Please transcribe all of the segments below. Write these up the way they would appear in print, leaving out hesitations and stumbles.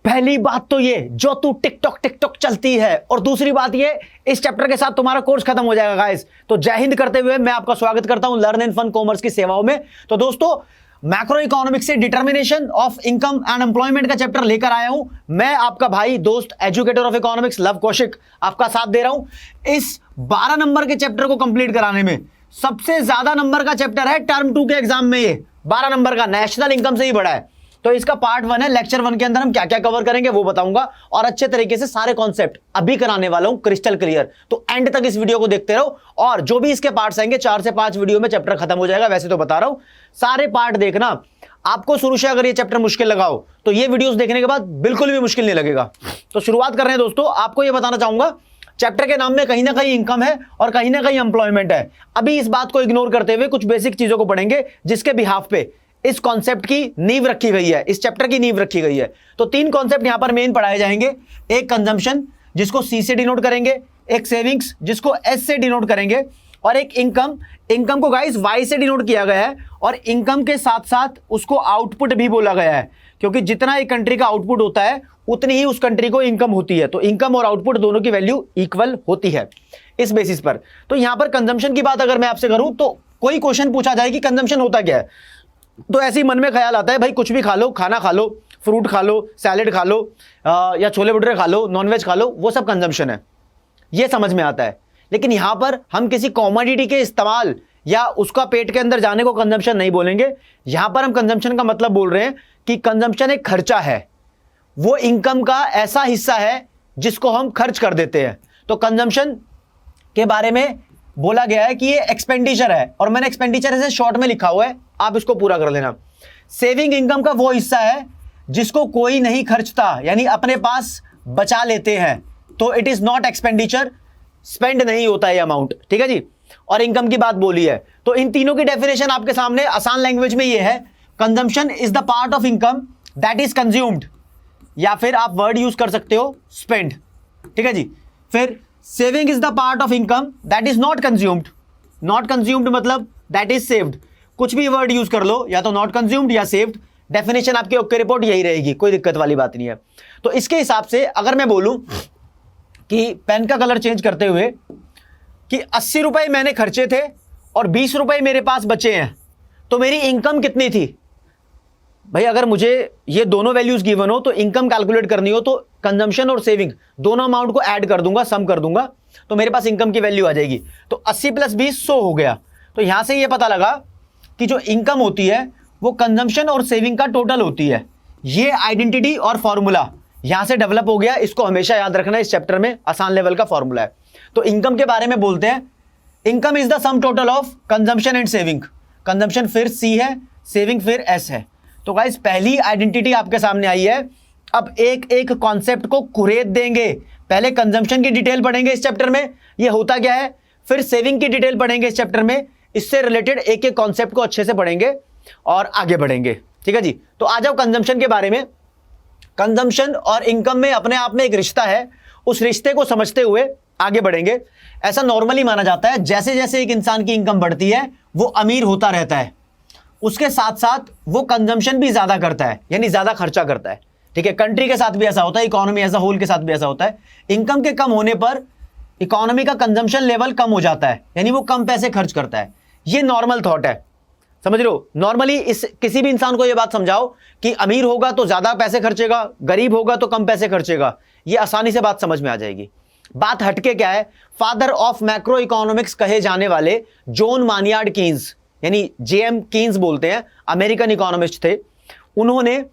पहली बात तो ये, जो तू टिकटॉक चलती है, और दूसरी बात ये, इस चैप्टर के साथ तुम्हारा कोर्स खत्म हो जाएगा गाइस। तो जय हिंद करते हुए मैं आपका स्वागत करता हूं लर्न एंड फन कॉमर्स की सेवाओं में। तो दोस्तों, मैक्रो इकोनॉमिक्स से determination of income and employment का चैप्टर लेकर आया हूं। मैं आपका भाई दोस्त educator of economics love Kaushik आपका साथ दे रहा हूं। इस 12 नंबर के चैप्टर को कंप्लीट कराने में सबसे ज्यादा नंबर का चैप्टर है टर्म 2 के एग्जाम में। ये 12 नंबर का नेशनल इनकम से ही बड़ा है। तो इसका पार्ट 1 है। लेक्चर 1 के अंदर हम क्या क्या कवर करेंगे वो बताऊंगा, और अच्छे तरीके से सारे कॉन्सेप्ट अभी कराने वाला हूं क्रिस्टल क्लियर। तो एंड तक इस वीडियो को देखते रहो, और जो भी इसके पार्ट्स आएंगे 4 से 5 वीडियो में चैप्टर खत्म हो जाएगा। वैसे तो बता रहा हूं, सारे पार्ट देखना। आपको शुरू से अगर ये चैप्टर मुश्किल लगा हो तो ये वीडियोस देखने के बाद बिल्कुल भी मुश्किल नहीं लगेगा। तो शुरुआत कर रहे हैं दोस्तों। आपको ये बताना चाहूंगा, चैप्टर के नाम में कहीं ना कहीं इनकम है और कहीं ना कहीं एम्प्लॉयमेंट है। अभी इस बात को इग्नोर करते हुए कुछ बेसिक चीजों को पढ़ेंगे जिसके बिहाफ पे इस कॉन्सेप्ट की नींव रखी गई है, इस चैप्टर की नींव रखी गई है। तो 3 कॉन्सेप्ट यहां पर मेन पढ़ाए जाएंगे। एक कंजम्पशन जिसको सी से डिनोट करेंगे, एक सेविंग्स जिसको एस से डिनोट करेंगे, और एक इनकम। इनकम को गाइस वाई से डिनोट किया गया है, और इनकम के साथ साथ उसको आउटपुट भी बोला गया है, क्योंकि जितना एक कंट्री का आउटपुट होता है उतनी ही उस कंट्री को इनकम होती है। तो इनकम और आउटपुट दोनों की वैल्यू इक्वल होती है इस बेसिस पर। तो यहां पर कंजम्पशन की बात अगर मैं आपसे करूं तो कोई क्वेश्चन पूछा जाए कि कंजम्पशन होता क्या है, तो ऐसे ही मन में ख्याल आता है भाई कुछ भी खा लो, खाना खा लो, फ्रूट खा लो, सैलेड खा लो, या छोले भटूरे खा लो, नॉनवेज खा लो, वो सब कंजम्पशन है, ये समझ में आता है। लेकिन यहां पर हम किसी कॉमोडिटी के इस्तेमाल या उसका पेट के अंदर जाने को कंजम्पशन नहीं बोलेंगे। यहां पर हम कंजम्पशन का मतलब बोल रहे हैं कि कंजम्पशन एक खर्चा है, वो इनकम का ऐसा हिस्सा है जिसको हम खर्च कर देते हैं। तो कंजम्पशन के बारे में बोला गया है कि ये एक्सपेंडिचर है, और मैंने एक्सपेंडिचर ऐसे शॉर्ट में लिखा हुआ है, आप इसको पूरा कर लेना। सेविंग इनकम का वो हिस्सा है जिसको कोई नहीं खर्चता, यानी अपने पास बचा लेते हैं, तो it is not expenditure, spend नहीं होता है अमाउंट, ठीक है जी। और इनकम की बात बोली है, तो इन तीनों की डेफिनेशन आपके सामने आसान लैंग्वेज में ये है। Consumption is the part of income that is consumed, या फिर आप वर्ड यूज कर सकते हो स्पेंड, ठीक है जी। फिर saving is the part of income that is not consumed. Not consumed मतलब दैट इज सेव्ड। कुछ भी वर्ड यूज कर लो, या तो नॉट कंज्यूम्ड या सेव्ड, डेफिनेशन आपकी ओके रिपोर्ट यही रहेगी, कोई दिक्कत वाली बात नहीं है। तो इसके हिसाब से अगर मैं बोलूं कि पेन का कलर चेंज करते हुए कि 80 रुपए मैंने खर्चे थे और 20 रुपए मेरे पास बचे हैं, तो मेरी इनकम कितनी थी भाई। अगर मुझे ये दोनों वैल्यूज गिवन हो तो इनकम कैलकुलेट करनी हो, तो कंजम्पशन और सेविंग दोनों अमाउंट को ऐड कर दूंगा, सम कर दूंगा, तो मेरे पास इनकम की वैल्यू आ जाएगी। तो 80 + 20 100 हो गया। तो यहां से ये पता लगा कि जो इनकम होती है वो कंजम्पशन और सेविंग का टोटल होती है। ये आइडेंटिटी और फॉर्मूला यहां से डेवलप हो गया, इसको हमेशा याद रखना, इस चैप्टर में आसान लेवल का फॉर्मूला है। तो इनकम के बारे में बोलते हैं, income is the sum total of consumption and saving. Consumption फिर सी है, सेविंग फिर एस है। तो गाइस पहली आइडेंटिटी आपके सामने आई है। अब एक एक कॉन्सेप्ट को कुरेद देंगे। पहले कंजम्पशन की डिटेल पढ़ेंगे इस चैप्टर में, ये होता क्या है, फिर सेविंग की डिटेल पढ़ेंगे इस चैप्टर में, इससे रिलेटेड एक एक कॉन्सेप्ट को अच्छे से पढ़ेंगे और आगे बढ़ेंगे, ठीक है जी। तो आ जाओ कंजम्पशन के बारे में। कंजम्पशन और इनकम में अपने आप में एक रिश्ता है, उस रिश्ते को समझते हुए आगे बढ़ेंगे। ऐसा नॉर्मली माना जाता है जैसे जैसे एक इंसान की इनकम बढ़ती है वो अमीर होता रहता है, उसके साथ साथ वो कंजम्पशन भी ज्यादा करता है, यानी ज्यादा खर्चा करता है, ठीक है। कंट्री के साथ भी ऐसा होता है, इकोनॉमी एज अ होल के साथ भी ऐसा होता है। इनकम के कम होने पर इकोनॉमी का कंजम्पशन लेवल कम हो जाता है, यानी वो कम पैसे खर्च करता है। ये नॉर्मल थॉट है, समझ रहे हो। नॉर्मली इस किसी भी इंसान को ये बात समझाओ कि अमीर होगा तो ज्यादा पैसे खर्चेगा, गरीब होगा तो कम पैसे खर्चेगा, ये आसानी से बात समझ में आ जाएगी। बात हटके क्या है, फादर ऑफ मैक्रो इकोनॉमिक्स कहे जाने वाले जॉन मानियार्ड कीन्स, यानी जेएम कीन्स बोलते हैं, अमेरिकन इकोनॉमिस्ट थे। उन्होंने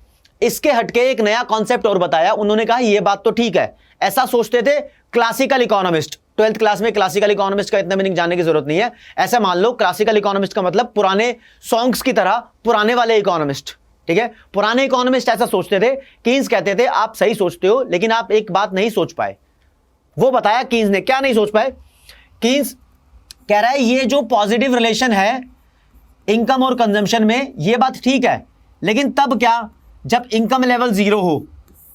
इसके हटके एक नया कॉन्सेप्ट और बताया। उन्होंने कहा यह बात तो ठीक है, ऐसा सोचते थे क्लासिकल इकोनॉमिस्ट। 12th क्लास में क्लासिकल इकोनॉमिस्ट का इतना मीनिंग जानने की जरूरत नहीं है। ऐसा मान लो क्लासिकल इकोनॉमिस्ट का मतलब पुराने सॉन्ग्स की तरह पुराने वाले इकोनॉमिस्ट, ठीक है। पुराने इकोनॉमिस्ट ऐसा सोचते थे। कीन्स कहते थे आप सही सोचते हो, लेकिन आप एक बात नहीं सोच पाए। वो बताया कीन्स ने, क्या नहीं सोच पाए। कीन्स कह रहा है ये जो पॉजिटिव रिलेशन है इनकम और कंजम्पशन में, ये बात ठीक है, लेकिन तब क्या, जब इनकम लेवल 0 हो,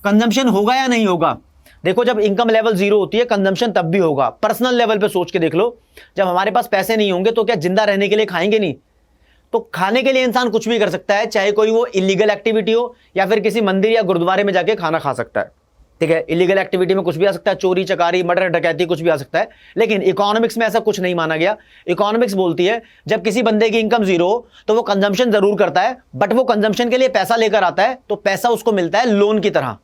कंजम्पशन होगा या नहीं होगा। देखो जब इनकम लेवल 0 होती है कंजम्पशन तब भी होगा। पर्सनल लेवल पे सोच के देख लो, जब हमारे पास पैसे नहीं होंगे तो क्या जिंदा रहने के लिए खाएंगे नहीं, तो खाने के लिए इंसान कुछ भी कर सकता है, चाहे कोई वो इलीगल एक्टिविटी हो या फिर किसी मंदिर या गुरुद्वारे में जाके खाना खा सकता है। ठीक है, इलीगल एक्टिविटी में कुछ भी आ सकता है, चोरी चकारी मर्डर डकैती कुछ भी आ सकता है, लेकिन इकोनॉमिक्स में ऐसा कुछ नहीं माना गया। इकोनॉमिक्स बोलती है जब किसी बंदे की इनकम जीरो हो तो वो कंजम्पशन जरूर करता है, बट वो कंजम्पशन के लिए पैसा लेकर आता है तो पैसा उसको मिलता है लोन की तरह,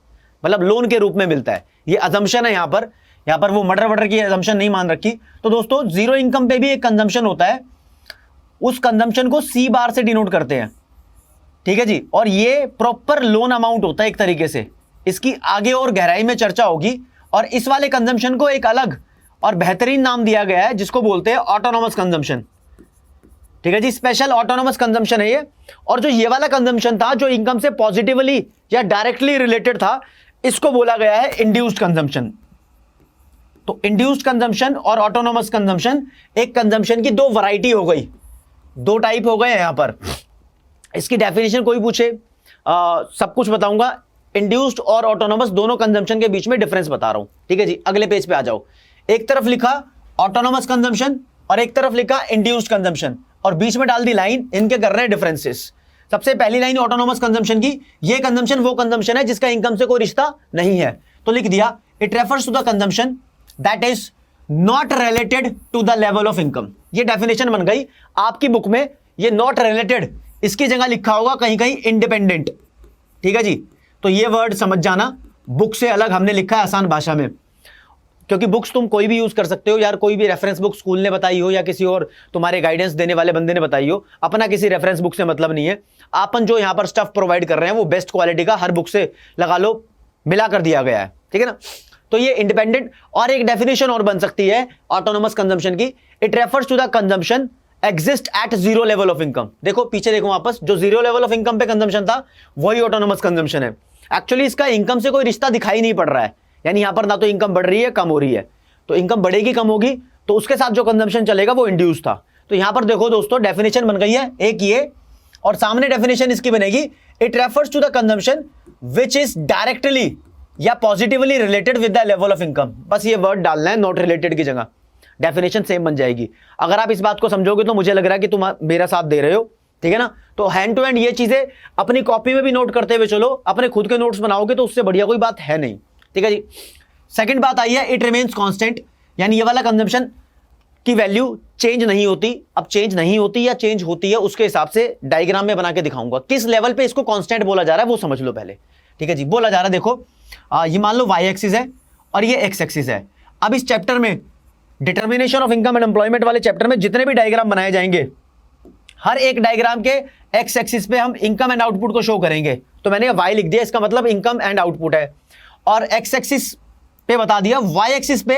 मतलब लोन के रूप में मिलता है। ये अजम्पशन है यहां पर वो मर्डर की अजम्पशन नहीं मान रखी। तो दोस्तों जीरो इनकम पे भी एक कंजम्पशन होता है, उस कंजम्पशन को सी बार से डिनोट करते हैं। ठीक है जी, और ये प्रॉपर लोन अमाउंट होता है एक तरीके से। इसकी आगे और गहराई में चर्चा होगी, और इस वाले कंजम्पशन को एक अलग और बेहतरीन नाम दिया गया है जिसको बोलते हैं ऑटोनोमस कंजम्पशन। ठीक है जी, स्पेशल ऑटोनोमस कंजम्पशन है ये। और जो ये वाला कंजम्पशन था जो इनकम से पॉजिटिवली या डायरेक्टली रिलेटेड था, इसको बोला गया है इंड्यूस्ड कंजम्पशन। तो इंड्यूस्ड कंजम्पशन और ऑटोनोमस कंजम्पशन, एक कंजम्पशन की दो वैरायटी हो गई, दो टाइप हो गए यहां पर। इसकी डेफिनेशन कोई पूछे सब कुछ बताऊंगा। इंड्यूस्ड और ऑटोनोमस दोनों कंजम्पशन के बीच में डिफरेंस बता रहा हूं। ठीक है जी, अगले पेज पे आ जाओ। एक तरफ लिखा ऑटोनोमस कंजम्पशन और एक तरफ लिखा इंड्यूस्ड कंजम्पशन, और बीच में डाल दी लाइन, इनके कर रहे हैं डिफरेंसेस। सबसे पहली लाइन ऑटोनोमस कंजम्पशन की, ये कंजम्पशन वो कंजम्पशन है जिसका इनकम से कोई रिश्ता नहीं है, तो लिख दिया it refers to the consumption that is not related to the level of income. ये डेफिनेशन बन गई आपकी बुक में। ये नॉट रिलेटेड, इसकी जगह लिखा होगा कहीं कहीं इंडिपेंडेंट। ठीक है जी, तो ये वर्ड समझ जाना, बुक से अलग हमने लिखा है आसान भाषा में, क्योंकि बुक्स तुम कोई भी यूज कर सकते हो यार, कोई भी रेफरेंस बुक स्कूल ने बताई हो या किसी और तुम्हारे गाइडेंस देने वाले बंदे ने बताई हो, अपना किसी रेफरेंस बुक से मतलब नहीं है। आपन जो यहां पर स्टफ प्रोवाइड कर रहे हैं वो बेस्ट क्वालिटी का हर बुक से लगा लो मिला कर दिया गया है। ठीक है ना, तो ये इंडिपेंडेंट। और एक डेफिनेशन और बन सकती है ऑटोनोमस कंजम्पशन की, it refers to the consumption exist at zero level of income. देखो पीछे देखो वापस, जो जीरो लेवल ऑफ इनकम पे कंजम्पशन था वही ऑटोनोमस कंजम्पशन है। एक्चुअली इसका इनकम से कोई रिश्ता दिखाई नहीं पड़ रहा है, यानी यहां पर ना तो इनकम बढ़ रही है कम हो रही है, तो इनकम बढ़ेगी कम होगी तो उसके साथ जो कंजम्पशन चलेगा वो इंड्यूस था। तो यहां पर देखो दोस्तों डेफिनेशन बन गई है एक ये, और सामने डेफिनेशन इसकी बनेगी it refers to the consumption which is directly या positively related with the level of income. बस ये वर्ड डालना है नॉट रिलेटेड की जगह, डेफिनेशन सेम बन जाएगी। अगर आप इस बात को समझोगे तो मुझे लग रहा है कि तुम मेरा साथ दे रहे हो। ठीक है ना, तो हैंड टू हैंड ये चीजें अपनी कॉपी में भी नोट करते हुए चलो, अपने खुद के नोट्स बनाओगे तो उससे बढ़िया कोई बात है नहीं। ठीक है जी, सेकंड बात आई है इट रिमेन्स कांस्टेंट, यानी ये वाला कंजम्पशन की वैल्यू चेंज नहीं होती। अब चेंज नहीं होती या चेंज होती है उसके हिसाब से डायग्राम में बना के दिखाऊंगा किस लेवल पे इसको कांस्टेंट बोला जा रहा है, वो समझ लो पहले। ठीक है जी, बोला जा रहा है देखो ये मान लो वाई एक्सिस है और ये एक्स एक्सिस है। अब इस चैप्टर में determination of income and employment वाले चैप्टर में जितने भी डायग्राम बनाए जाएंगे, हर एक डायग्राम के एक्स एक्सिस पे हम इनकम एंड आउटपुट को शो करेंगे। तो मैंने वाई लिख दिया, इसका मतलब इनकम एंड आउटपुट है, और एक्स एक्सिस पे बता दिया, वाई एक्सिस पे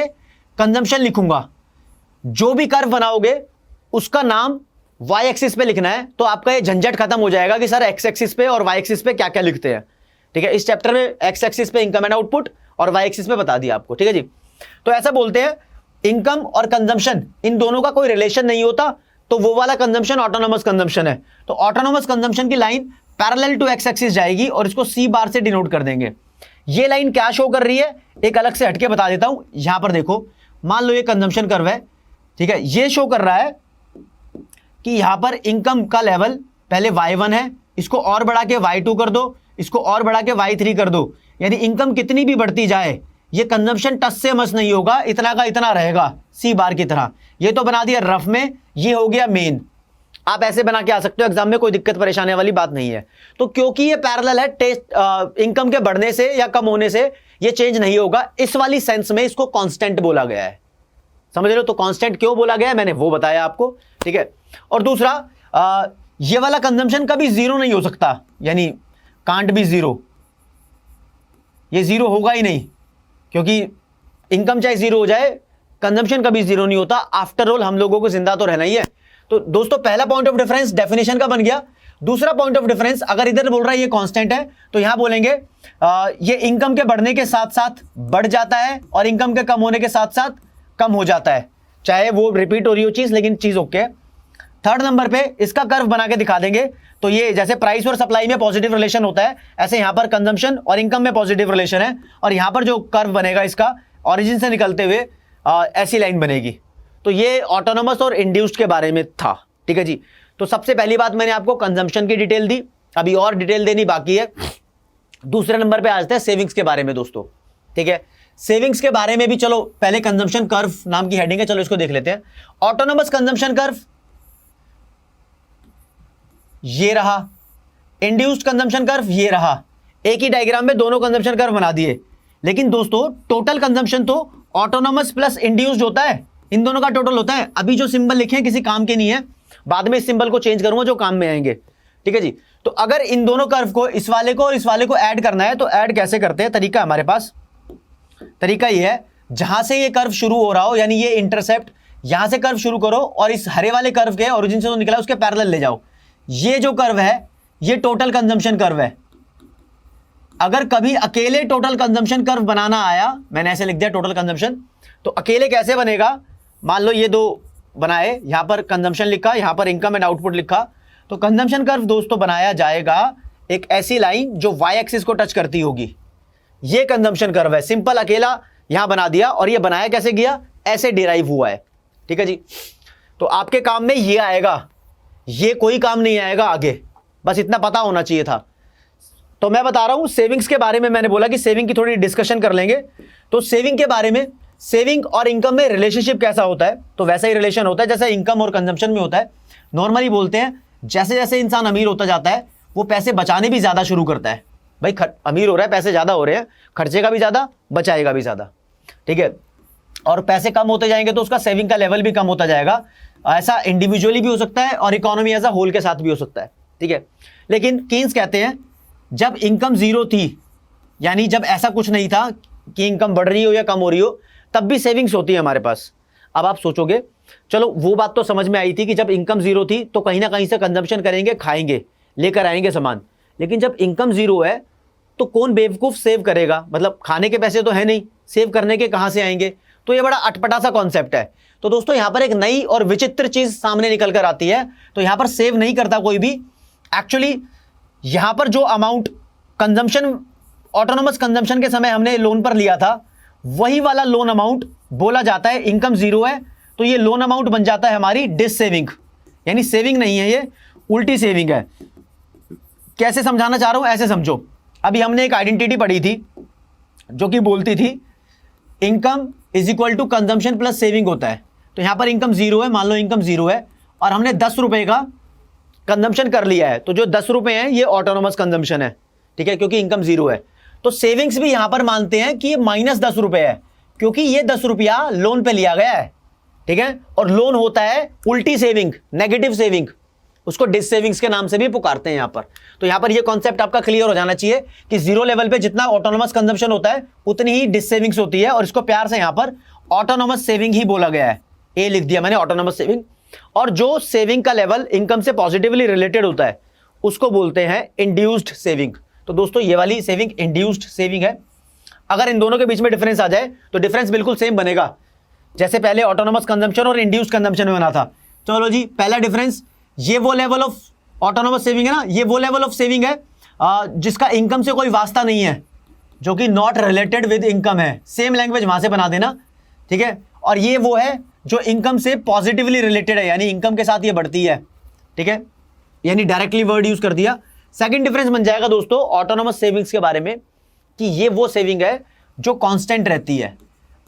कंजम्पशन लिखूंगा। जो भी कर्व बनाओगे उसका नाम वाई एक्सिस पे लिखना है, तो आपका ये झंझट खत्म हो जाएगा कि सर एक्स एक्सिस पे और वाई एक्सिस पे क्या क्या लिखते हैं। ठीक है, इस चैप्टर में एक्स एक्सिस पे इनकम एंड आउटपुट और वाई एक्सिस पे बता दिया आपको। ठीक है जी, तो ऐसा बोलते हैं इनकम और कंजम्पशन इन दोनों का कोई रिलेशन नहीं होता, तो वो वाला कंजम्पशन ऑटोनोमस कंजम्पशन है। तो ऑटोनोमस कंजम्पशन की line parallel to X axis जाएगी और इसको सी बार से डिनोट कर देंगे। ये लाइन क्या शो कर रही है एक अलग से हटके बता देता हूं। यहां पर देखो, मान लो ये कंजम्पशन कर्व है। ठीक है, ये शो कर रहा है कि यहां पर इनकम का लेवल पहले y1 है, इसको और बढ़ा के y2 कर दो, इसको और बढ़ा के y3 कर दो, यानी इनकम कितनी भी बढ़ती जाए ये कंजम्पशन टस से मस नहीं होगा, इतना का इतना रहेगा सी बार की तरह। ये तो बना दिया रफ में, ये हो गया मेन। आप ऐसे बना के आ सकते हो एग्जाम में, कोई दिक्कत परेशानी वाली बात नहीं है। तो क्योंकि ये पैरेलल है, टेस्ट इनकम के बढ़ने से या कम होने से ये चेंज नहीं होगा, इस वाली सेंस में इसको कांस्टेंट बोला गया है। समझ रहे हो? तो कांस्टेंट क्यों बोला गया है मैंने वो बताया आपको। ठीक है, और दूसरा ये वाला कंजम्पशन कभी जीरो नहीं हो सकता, यानी कांट बी जीरो, ये जीरो होगा ही नहीं, क्योंकि इनकम चाहे जीरो हो जाए कंजम्पशन कभी जीरो नहीं होता। आफ्टर ऑल हम लोगों को जिंदा तो रहना ही है। तो दोस्तों पहला पॉइंट ऑफ डिफरेंस डेफिनेशन का बन गया। दूसरा पॉइंट ऑफ डिफरेंस, अगर इधर बोल रहा है ये कांस्टेंट है तो यहां बोलेंगे ये इनकम के बढ़ने के साथ साथ बढ़ जाता है और इनकम के कम होने के साथ साथ कम हो जाता है, चाहे वो रिपीट हो रही हो चीज, लेकिन चीज ओके है। थर्ड नंबर पे इसका कर्व बना के दिखा देंगे, तो ये जैसे प्राइस और सप्लाई में पॉजिटिव रिलेशन होता है, ऐसे यहां पर कंजम्पशन और इनकम में पॉजिटिव रिलेशन है, और यहां पर जो कर्व बनेगा इसका ओरिजिन से निकलते हुए ऐसी लाइन बनेगी। तो ये ऑटोनोमस और इंड्यूस्ड के बारे में था। ठीक है जी, तो सबसे पहली बात मैंने आपको कंजम्पशन की डिटेल दी, अभी और डिटेल देनी बाकी है। दूसरे नंबर पे आ जाते हैं सेविंग्स के बारे में दोस्तों, ठीक है। सेविंग्स के बारे में भी चलो पहले कंजम्पशन कर्व नाम की हेडिंग है, चलो इसको देख लेते हैं। ऑटोनोमस कंजम्पशन कर्व ये रहा, इंड्यूस्ड कंजम्पशन कर्व ये रहा। एक ही डायग्राम में दोनों कंजम्पशन कर्व बना दिए, लेकिन दोस्तों टोटल कंजम्पशन तो ऑटोनोमस प्लस इंड्यूस्ड होता है, इन दोनों का टोटल होता है। अभी जो सिंबल लिखे हैं किसी काम के नहीं है, बाद में इस सिंबल को चेंज करूंगा जो काम में आएंगे, ठीक है जी। तो अगर इन दोनों कर्व को, इस वाले को और इस वाले को ऐड करना है तो ऐड कैसे करते हैं, तरीका हमारे पास, तरीका ये है, जहां से ये कर्व शुरू हो रहा हो, यानी ये इंटरसेप्ट, यहां से कर्व शुरू करो और इस हरे वाले कर्व के ओरिजिन से जो निकला उसके पैरेलल ले जाओ। ये जो कर्व है ये टोटल कंजम्पशन कर्व है। अगर कभी अकेले टोटल कंजम्पशन कर्व बनाना आया, मैंने ऐसे लिख दिया टोटल कंजम्पशन, तो अकेले कैसे बनेगा, मान लो ये दो बनाए, यहां पर कंजम्पशन लिखा, यहां पर इनकम एंड आउटपुट लिखा, तो कंजम्पशन कर्व दोस्तों बनाया जाएगा एक ऐसी लाइन जो वाई एक्सिस को टच करती होगी। ये कंजम्पशन कर्व है, सिंपल अकेला यहां बना दिया। और ये बनाया कैसे गया, ऐसे डिराइव हुआ है, ठीक है जी। तो आपके काम में ये आएगा, ये कोई काम नहीं आएगा आगे, बस इतना पता होना चाहिए था। तो मैं बता रहा हूं सेविंग्स के बारे में, मैंने बोला कि सेविंग की थोड़ी डिस्कशन कर लेंगे। तो सेविंग के बारे में, सेविंग और इनकम में रिलेशनशिप कैसा होता है, तो वैसा ही रिलेशन होता है जैसा इनकम और कंजम्पशन में होता है। नॉर्मली बोलते हैं जैसे जैसे इंसान अमीर होता जाता है वो पैसे बचाने भी ज्यादा शुरू करता है। भाई अमीर हो रहा है, पैसे ज्यादा हो रहे हैं, खर्चेगा भी ज्यादा, बचाएगा भी ज्यादा, ठीक है। और पैसे कम होते जाएंगे तो उसका सेविंग का लेवल भी कम होता जाएगा। ऐसा इंडिविजुअली भी हो सकता है और इकोनॉमी एज अ होल के साथ भी हो सकता है, ठीक है। लेकिन कीन्स कहते हैं जब इनकम जीरो थी, यानी जब ऐसा कुछ नहीं था कि इनकम बढ़ रही हो या कम हो रही हो, तब भी सेविंग्स होती है हमारे पास। अब आप सोचोगे चलो वो बात तो समझ में आई थी कि जब इनकम जीरो थी तो कहीं ना कहीं से कंजम्पशन करेंगे, खाएंगे, लेकर आएंगे सामान। लेकिन जब इनकम जीरो है तो कौन बेवकूफ सेव करेगा, मतलब खाने के पैसे तो है नहीं, सेव करने के कहां से आएंगे। तो ये बड़ा अटपटा सा कॉन्सेप्ट है। तो दोस्तों यहां पर एक नई और विचित्र चीज सामने निकल कर आती है। तो यहां पर सेव नहीं करता कोई भी, एक्चुअली यहां पर जो अमाउंट कंजम्पशन, ऑटोनोमस कंजम्पशन के समय हमने लोन पर लिया था, वही वाला लोन अमाउंट बोला जाता है। इनकम जीरो है तो ये लोन अमाउंट बन जाता है हमारी डिस सेविंग, यानी सेविंग नहीं है, ये उल्टी सेविंग है। कैसे समझाना चाह रहा हूं, ऐसे समझो। अभी हमने एक आइडेंटिटी पढ़ी थी जो कि बोलती थी income is equal to consumption plus saving होता है। तो यहां पर इनकम जीरो है, मान लो इनकम जीरो है और हमने 10 रुपए का कंजम्पशन कर लिया है, तो जो 10 रुपए हैं ये ऑटोनोमस कंजम्पशन है, ठीक है, क्योंकि इनकम जीरो है। तो सेविंग्स भी यहां पर मानते हैं कि ये -10 रुपए है, क्योंकि ये 10 रुपया लोन पे लिया गया है, ठीक है। और लोन होता है उल्टी सेविंग, नेगेटिव सेविंग, उसको डिस सेविंग्स के नाम से भी पुकारते हैं यहां पर। तो यहां पर ये कॉन्सेप्ट आपका क्लियर हो जाना चाहिए कि जीरो लेवल पे जितना ऑटोनोमस कंजम्पशन होता है उतनी ही डिस सेविंग्स होती है, और इसको प्यार से यहां पर ऑटोनोमस सेविंग ही बोला गया है। ए लिख दिया मैंने, ऑटोनोमस सेविंग। और जो सेविंग का लेवल इनकम से पॉजिटिवली रिलेटेड होता है उसको बोलते हैं इंड्यूस्ड सेविंग। तो दोस्तों ये वाली सेविंग इंड्यूस्ड सेविंग है। अगर इन दोनों के बीच में डिफरेंस आ जाए तो डिफरेंस बिल्कुल सेम बनेगा जैसे पहले ऑटोनोमस कंजम्पशन और इंड्यूस्ड कंजम्पशन में बना था। चलो जी, पहला डिफरेंस, ये वो लेवल ऑफ ऑटोनोमस सेविंग है ना, ये वो लेवल ऑफ सेविंग है जिसका इनकम से कोई वास्ता नहीं है, जो कि नॉट रिलेटेड विद इनकम है। सेम लैंग्वेज वहां से बना देना, ठीक है। और ये वो है जो इनकम से पॉजिटिवली रिलेटेड है, यानी इनकम के साथ ये बढ़ती है, ठीक है, यानी डायरेक्टली वर्ड यूज कर दिया। सेकंड डिफरेंस बन जाएगा दोस्तों ऑटोनोमस सेविंग्स के बारे में कि ये वो सेविंग है जो कांस्टेंट रहती है।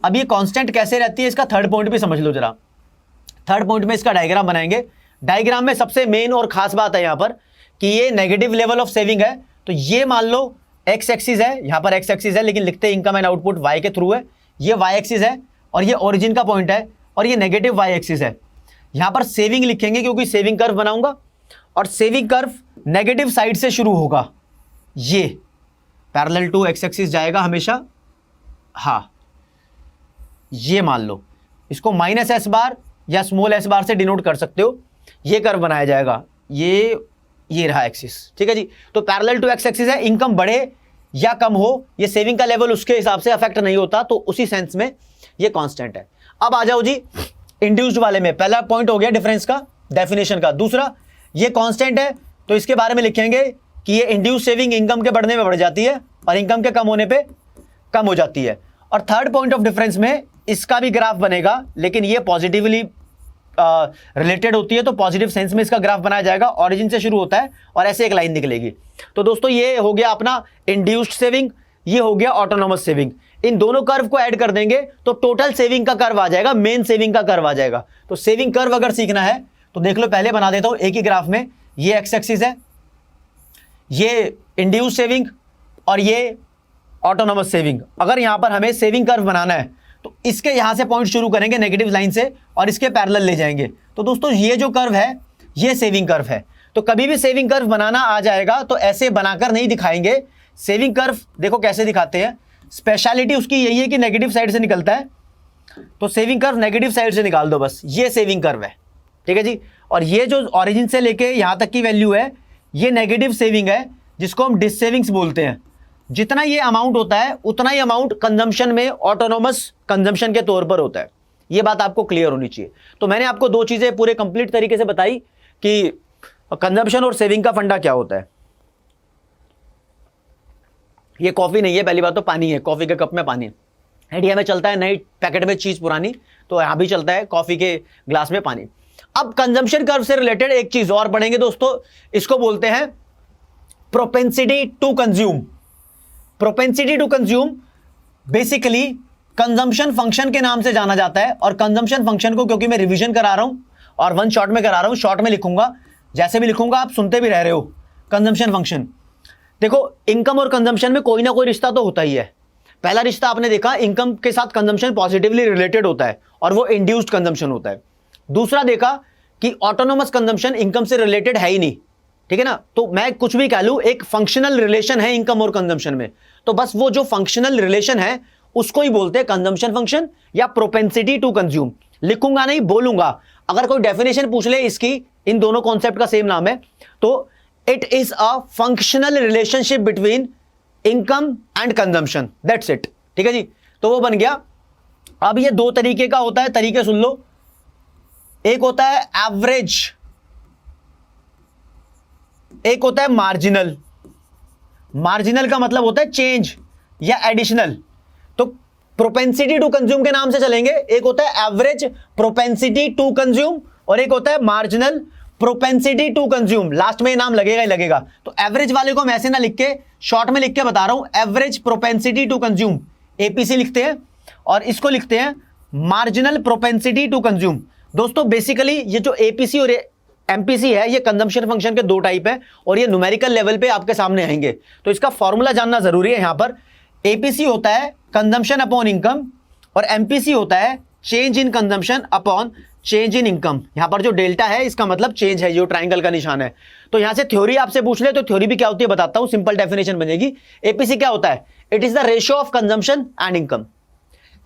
अब ये कांस्टेंट कैसे रहती है इसका थर्ड पॉइंट भी समझ लो जरा। थर्ड पॉइंट में इसका डायग्राम बनाएंगे। डायग्राम में सबसे मेन और खास बात है यहां पर कि ये नेगेटिव लेवल ऑफ सेविंग है। तो ये मान लो एक्स एक्सिस है, यहां पर एक्स एक्सिस है लेकिन लिखते इनकम एंड आउटपुट वाई के थ्रू है। ये वाई एक्सिस है और ये ओरिजिन का पॉइंट है, और ये नेगेटिव वाई एक्सिस है। यहां पर सेविंग लिखेंगे क्योंकि सेविंग कर्व बनाऊंगा, और सेविंग कर्व नेगेटिव साइड से शुरू होगा, ये पैरेलल टू एक्स एक्सिस जाएगा हमेशा। हाँ, ये मान लो इसको -s बार या स्मॉल s बार से डिनोट कर सकते हो। ये कर्व बनाया जाएगा, ये रहा एक्सिस, ठीक है जी। तो पैरेलल टू एक्स एक्सिस है, इनकम बढ़े या कम हो ये सेविंग का लेवल उसके हिसाब से अफेक्ट नहीं होता, तो उसी सेंस में ये कांस्टेंट है। अब आ जाओ जी इंड्यूस्ड वाले में। पहला पॉइंट हो गया डिफरेंस का, डेफिनेशन का। दूसरा, ये कांस्टेंट है तो इसके बारे में लिखेंगे कि ये इंड्यूस सेविंग इनकम के बढ़ने में बढ़ जाती है और इनकम के कम होने पे कम हो जाती है। और थर्ड पॉइंट ऑफ डिफरेंस में इसका भी ग्राफ बनेगा, लेकिन ये पॉजिटिवली रिलेटेड होती है तो पॉजिटिव सेंस में इसका ग्राफ बनाया जाएगा। ऑरिजिन से शुरू होता है और ऐसे एक लाइन निकलेगी। तो दोस्तों ये हो गया अपना इंड्यूस्ड सेविंग, ये हो गया ऑटोनोमस सेविंग। इन दोनों कर्व को ऐड कर देंगे तो टोटल सेविंग का कर्व आ जाएगा, मेन सेविंग का कर्व आ जाएगा। तो सेविंग कर्व अगर सीखना है तो देख लो, पहले बना देता हूं एक ही ग्राफ में। ये एक्स एक्सिस है, ये इंड्यूस्ड सेविंग और ये ऑटोनोमस सेविंग। अगर यहां पर हमें सेविंग कर्व बनाना है तो इसके यहां से पॉइंट शुरू करेंगे नेगेटिव लाइन से और इसके पैरेलल ले जाएंगे। तो दोस्तों ये जो कर्व है ये सेविंग कर्व है। तो कभी भी सेविंग कर्व बनाना आ जाएगा तो ऐसे बनाकर नहीं दिखाएंगे। सेविंग कर्व देखो कैसे दिखाते हैं, स्पेशलिटी उसकी यही है कि नेगेटिव साइड से निकलता है। तो सेविंग कर्व नेगेटिव साइड से निकाल दो बस, ये सेविंग कर्व है, ठीक है जी। और ये जो ऑरिजिन से लेके यहां तक की वैल्यू है ये नेगेटिव सेविंग है, जिसको हम डिस सेविंग्स बोलते हैं। जितना ये अमाउंट होता है उतना ही अमाउंट कंजम्पशन में ऑटोनोमस कंजम्पशन के तौर पर होता है। ये बात आपको क्लियर होनी चाहिए। तो मैंने आपको दो चीजें पूरे कंप्लीट तरीके से बताई कि कंजम्पशन और सेविंग का फंडा क्या होता है। ये कॉफी नहीं है, पहली बात तो पानी है, कॉफी के कप में पानी है। इंडिया में चलता है नई पैकेट में चीज पुरानी, तो यहां भी चलता है कॉफी के ग्लास में पानी। अब कंजम्पशन कर्व से रिलेटेड एक चीज और पढ़ेंगे दोस्तों, इसको बोलते हैं propensity to consume. Propensity to consume basically consumption function के नाम से जाना जाता है। और कंजम्पशन फंक्शन को क्योंकि मैं रिवीजन करा रहा हूं और वन शॉट में करा रहा हूं, शॉर्ट में लिखूंगा, जैसे भी लिखूंगा आप सुनते भी रह रहे हो। कंजम्पशन फंक्शन देखो, इनकम और कंजम्पशन में कोई ना कोई रिश्ता तो होता ही है। पहला रिश्ता आपने देखा, इनकम के साथ कंजम्पशन पॉजिटिवली रिलेटेड होता है और वो इंड्यूस्ड कंजम्पशन होता है। दूसरा देखा कि ऑटोनोमस कंजम्पशन इनकम से रिलेटेड है ही नहीं, ठीक है ना। तो मैं कुछ भी कह लूं, एक फंक्शनल रिलेशन है इनकम और कंजम्पशन में, तो बस वो जो फंक्शनल रिलेशन है उसको ही बोलते हैं कंजम्पशन फंक्शन या प्रोपेंसिटी टू कंज्यूम। लिखूंगा नहीं, बोलूंगा। अगर कोई डेफिनेशन पूछ ले इसकी, इन दोनों कॉन्सेप्ट का सेम नाम है, तो it is a functional relationship between income and consumption, that's it, ठीक है जी। तो वो बन गया। अब ये दो तरीके का होता है, तरीके सुन लो। एक होता है एवरेज, एक होता है मार्जिनल। मार्जिनल का मतलब होता है चेंज या एडिशनल। तो प्रोपेंसिटी टू कंज्यूम के नाम से चलेंगे। एक होता है एवरेज प्रोपेंसिटी टू कंज्यूम और एक होता है marginal propensity to consume. Last में ये नाम लगेगा ही लगेगा। तो एवरेज वाले को मैं ऐसे ना लिख के शॉर्ट में लिख के बता रहा हूं, average propensity to consume, APC लिखते हैं, और इसको लिखते हैं मार्जिनल प्रोपेंसिटी टू कंज्यूम। दोस्तों बेसिकली ये जो एपीसी और एमपीसी है, ये कंजम्पशन फंक्शन के दो टाइप है और ये न्यूमेरिकल लेवल पे आपके सामने आएंगे। तो इसका फॉर्मूला जानना जरूरी है। यहां पर एपीसी होता है कंजम्पशन अपॉन इनकम और एमपीसी होता है change in consumption upon change in income. यहां पर जो डेल्टा है इसका मतलब चेंज है, जो ट्राइंगल का निशान है। तो यहां से थ्योरी आपसे पूछ ले तो थ्योरी भी क्या होती है बताता हूं, सिंपल डेफिनेशन बनेगी। एपीसी क्या होता है? It is the ratio of consumption and income.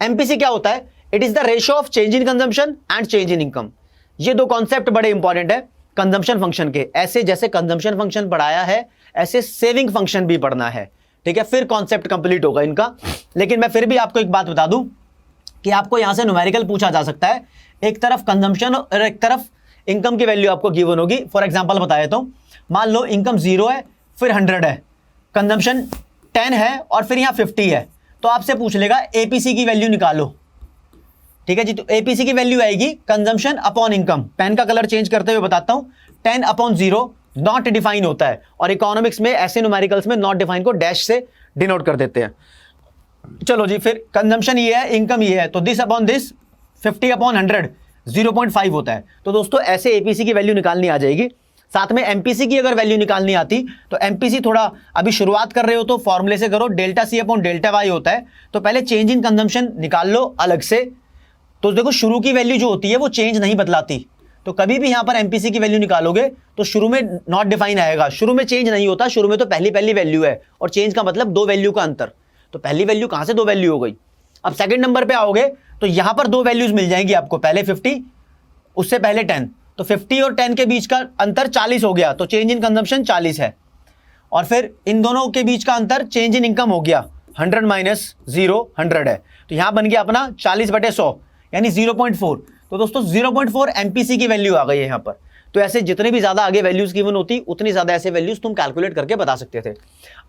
MPC क्या होता है? It is the ratio of change in consumption and change in income. ये दो कॉन्सेप्ट बड़े इंपॉर्टेंट है कंजम्पशन फंक्शन के। ऐसे जैसे कंजम्पशन फंक्शन पढ़ाया है ऐसे सेविंग फंक्शन भी पढ़ना है, ठीक है, फिर कॉन्सेप्ट कंप्लीट होगा इनका। लेकिन मैं फिर भी आपको एक बात बता दूं कि आपको यहां से न्यूमेरिकल पूछा जा सकता है। एक तरफ कंजम्पशन और एक तरफ इनकम की वैल्यू आपको गिवन होगी। फॉर एग्जांपल बताया तो मान लो इनकम 0 है फिर 100 है, कंजम्पशन 10 है और फिर यहां 50 है। तो आपसे पूछ लेगा एपीसी की वैल्यू निकालो, ठीक है जी। तो एपीसी की वैल्यू आएगी कंजम्पशन अपॉन इनकम। पेन का कलर चेंज करते हुए बताता हूं, 10 अपॉन 0 नॉट डिफाइन होता है और इकोनॉमिक्स में ऐसे न्यूमेरिकल्स में नॉट डिफाइन को डैश से डिनोट कर देते हैं। चलो जी, फिर कंजम्पशन ये है, इनकम ये है, तो दिस अपॉन दिस 50 अपॉन 100 0.5 होता है। तो दोस्तों ऐसे एपीसी की वैल्यू निकालनी आ जाएगी। साथ में एमपीसी की अगर वैल्यू निकालनी आती तो एमपीसी थोड़ा अभी शुरुआत कर रहे हो तो फॉर्मूले से करो, delta C upon delta Y होता है। तो पहले चेंज इन कंजम्पशन निकाल लो अलग से। तो देखो शुरू की वैल्यू जो होती है वो चेंज नहीं बदलाती। तो कभी भी यहां पर एमपीसी की वैल्यू निकालोगे तो शुरू में नॉट डिफाइन आएगा, शुरू में चेंज नहीं होता, शुरू में तो पहली वैल्यू है और चेंज का मतलब दो वैल्यू का अंतर। तो पहली वैल्यू कहां से दो वैल्यू हो गई। अब सेकंड नंबर पे आओगे तो यहां पर दो वैल्यूज मिल जाएंगी आपको, पहले 50 उससे पहले 10। तो 50 और 10 के बीच का अंतर 40 हो गया, तो चेंज इन कंजम्पशन 40 है। और फिर इन दोनों के बीच का अंतर चेंज इन इनकम हो गया, 100 माइनस 0 100 है। तो यहां बन गया अपना 40/100 यानी 0.4। तो दोस्तों 0.4 एमपीसी की वैल्यू आ गई है यहां पर। तो ऐसे जितने भी ज्यादा आगे वैल्यूज गिवन होती उतनी ज्यादा ऐसे वैल्यूज तुम कैलकुलेट करके बता सकते थे।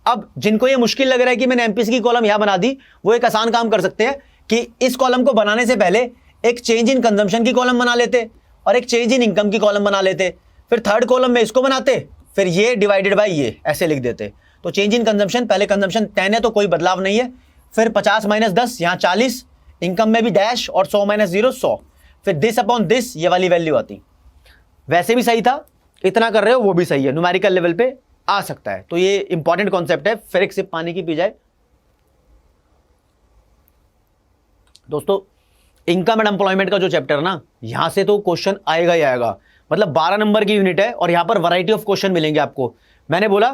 अब जिनको ये मुश्किल लग रहा है कि मैंने एमपीसी की कॉलम यहां बना दी, वो एक आसान काम कर सकते हैं कि इस कॉलम को बनाने से पहले एक चेंज इन कंजम्पशन की कॉलम बना लेते और एक चेंज इन इनकम की कॉलम बना लेते, फिर थर्ड कॉलम में इसको बनाते, फिर ये डिवाइडेड बाय ये ऐसे लिख देते। तो चेंज इन कंजम्पशन, पहले कंजम्पशन 10 है तो कोई बदलाव नहीं है, फिर 50 माइनस 10 यहाँ 40, इनकम में भी डैश और 100 माइनस 0 100, फिर दिस अपॉन दिस ये वाली वैल्यू आती। वैसे भी सही था, इतना कर रहे हो वो भी सही है, न्यूमेरिकल लेवल पे आ सकता है। तो ये इंपॉर्टेंट कॉन्सेप्ट है। फिर एक सिप पानी की पी जाए। दोस्तों इनकम एंड एम्प्लॉयमेंट का जो चैप्टर ना, यहां से तो क्वेश्चन आएगा ही आएगा, मतलब 12 नंबर की यूनिट है और यहां पर वैरायटी ऑफ क्वेश्चन मिलेंगे आपको। मैंने बोला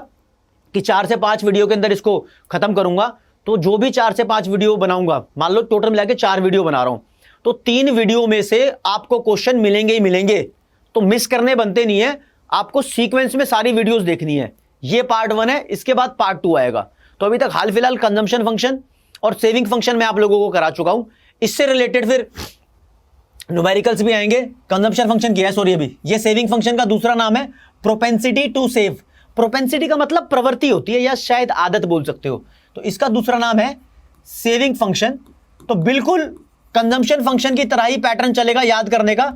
कि 4 से 5 वीडियो के अंदर इसको खत्म करूंगा, तो जो भी 4 से 5 वीडियो बनाऊंगा, मान लो टोटल मिला के 4 वीडियो बना रहा हूं, तो 3 वीडियो में से आपको क्वेश्चन मिलेंगे ही मिलेंगे, तो मिस करने बनते नहीं है, आपको सीक्वेंस में सारी वीडियोस देखनी है। ये पार्ट 1 है, इसके बाद पार्ट 2 आएगा। तो अभी तक हाल फिलहाल कंजम्पशन फंक्शन और सेविंग फंक्शन मैं आप लोगों को करा चुका हूं, इससे रिलेटेड फिर न्यूमेरिकल्स भी आएंगे। कंजम्पशन फंक्शन किया है, सॉरी अभी ये सेविंग फंक्शन का दूसरा नाम है प्रोपेंसिटी टू सेव। प्रोपेंसिटी का मतलब प्रवृत्ति होती है या शायद आदत बोल सकते हो, तो इसका दूसरा नाम है सेविंग फंक्शन। तो बिल्कुल कंजम्पशन फंक्शन की तरह ही पैटर्न चलेगा याद करने का।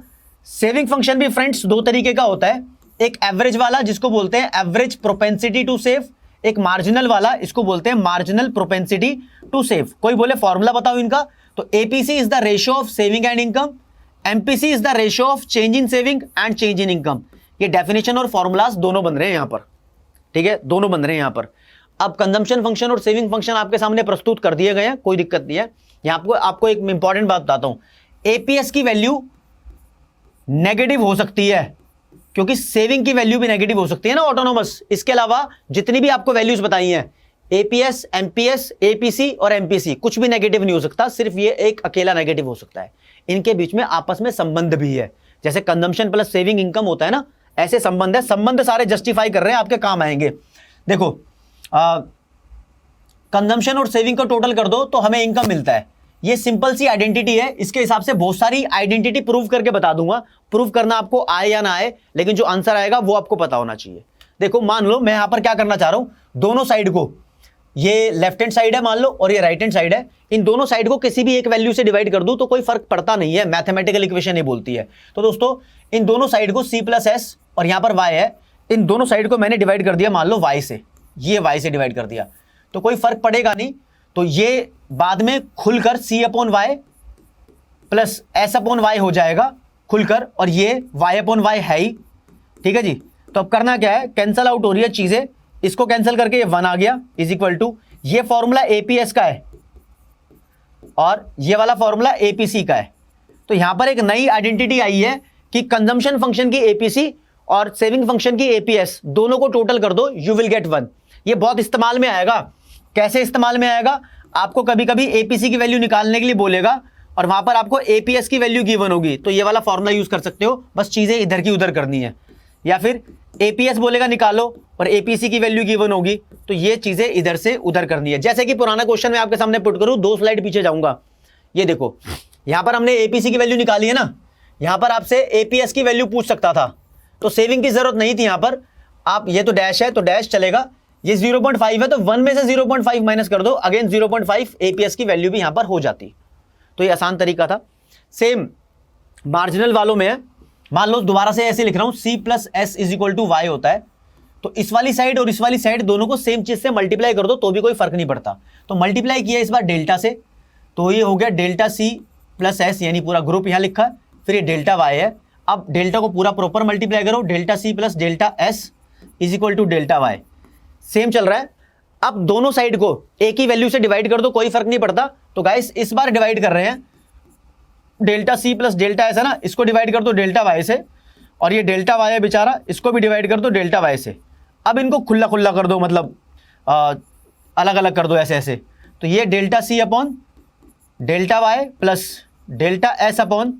सेविंग फंक्शन भी फ्रेंड्स 2 तरीके का होता है, एक एवरेज वाला जिसको बोलते हैं एवरेज प्रोपेंसिटी टू सेव, एक मार्जिनल वाला, इसको बोलते हैं मार्जिनल प्रोपेंसिटी टू सेव। कोई बोले फॉर्मूला बताओ इनका, तो APC is the ratio of saving and income, MPC is the ratio of change in saving and change in income. ये डेफिनेशन और फॉर्मूलाज दोनों बन रहे हैं यहां पर, ठीक है, दोनों बन रहे हैं यहां पर। अब कंजम्पशन फंक्शन और सेविंग फंक्शन आपके सामने प्रस्तुत कर दिए गए हैं, कोई दिक्कत नहीं है। यहां आपको एक इंपॉर्टेंट बात बताता हूं, एपीएस की वैल्यू नेगेटिव हो सकती है, क्योंकि सेविंग की वैल्यू भी नेगेटिव हो सकती है ना ऑटोनोमस। इसके अलावा जितनी भी आपको वैल्यूज बताई हैं, एपीएस, एमपीएस, एपीसी और एमपीसी, कुछ भी नेगेटिव नहीं हो सकता, सिर्फ ये एक अकेला नेगेटिव हो सकता है। इनके बीच में आपस में संबंध भी है, जैसे कंजम्पशन प्लस सेविंग इनकम होता है ना, ऐसे संबंध है। संबंध सारे जस्टिफाई कर रहे हैं, आपके काम आएंगे। देखो कंजम्पशन और सेविंग को टोटल कर दो तो हमें इनकम मिलता है। ये सिंपल सी आइडेंटिटी है, इसके हिसाब से बहुत सारी आइडेंटिटी प्रूव करके बता दूंगा। प्रूव करना आपको आए या ना आए, लेकिन जो आंसर आएगा वो आपको पता होना चाहिए। देखो मान लो मैं यहां पर क्या करना चाह रहा हूं, दोनों साइड को, ये लेफ्ट हैंड साइड है मान लो और ये राइट हैंड साइड है, इन दोनों साइड को किसी भी एक वैल्यू से डिवाइड कर दूं तो कोई फर्क पड़ता नहीं है, मैथमेटिकल इक्वेशन ये बोलती है। तो दोस्तों इन दोनों साइड को c प्लस एस और यहां पर y है, इन दोनों साइड को मैंने डिवाइड कर दिया मान लो y से, ये y से डिवाइड कर दिया, तो कोई फर्क पड़ेगा नहीं। तो ये बाद में खुलकर c upon Y plus S upon Y हो जाएगा खुलकर, और ये y अपॉन वाई है ही, ठीक है जी। तो अब करना क्या है, कैंसल आउट हो रही है चीजें, इसको कैंसिल करके ये 1 आ गया इज इक्वल टू, ये फॉर्मूला एपीएस का है और ये वाला फॉर्मूला एपीसी का है। तो यहां पर एक नई आइडेंटिटी आई है कि कंजम्पशन फंक्शन की एपीसी और सेविंग फंक्शन की एपीएस दोनों को टोटल कर दो, यू विल गेट 1। ये बहुत इस्तेमाल में आएगा। कैसे इस्तेमाल में आएगा, आपको कभी कभी एपीसी की वैल्यू निकालने के लिए बोलेगा और वहां पर आपको एपीएस की वैल्यू गिवन होगी, तो ये वाला फॉर्मूला यूज कर सकते हो, बस चीजें इधर की उधर करनी है। या फिर एपीएस बोलेगा निकालो और एपीसी की वैल्यू गिवन होगी, तो ये चीजें इधर से उधर करनी है। जैसे कि पुराना क्वेश्चन मैं आपके सामने पुट करूं, 2 स्लाइड पीछे जाऊंगा, ये देखो यहां पर हमने एपीसी की वैल्यू निकाली है ना, यहां पर आपसे एपीएस की वैल्यू पूछ सकता था, तो सेविंग की जरूरत नहीं थी यहां पर। आप ये तो डैश है तो डैश चलेगा, ये 0.5 है तो 1 में से 0.5 माइनस कर दो, अगेन 0.5 एपीएस की वैल्यू भी यहां पर हो जाती। तो ये आसान तरीका था। सेम मार्जिनल वालों में है, मान लो दोबारा से ऐसे लिख रहा हूं, c plus S is equal to Y होता है, तो इस वाली साइड और इस वाली साइड दोनों को सेम चीज से मल्टीप्लाई कर दो तो भी कोई फर्क नहीं पड़ता। तो मल्टीप्लाई किया इस बार डेल्टा से, तो ये हो गया डेल्टा c प्लस एस, यानी पूरा ग्रुप यहां लिखा है, फिर ये डेल्टा वाई है। अब डेल्टा को पूरा प्रॉपर मल्टीप्लाई करो, delta c plus delta S is equal to delta Y, same चल रहा है। अब दोनों साइड को एक ही वैल्यू से डिवाइड कर दो, कोई फर्क नहीं पड़ता। तो गाइस इस बार डिवाइड कर रहे हैं, delta c plus delta S है ना, इसको डिवाइड कर दो डेल्टा वाई से, और ये डेल्टा वाई है बेचारा, इसको भी डिवाइड कर दो डेल्टा वाई से। अब इनको खुला खुला कर दो, मतलब अलग अलग कर दो ऐसे ऐसे, तो ये delta c upon delta Y plus delta S upon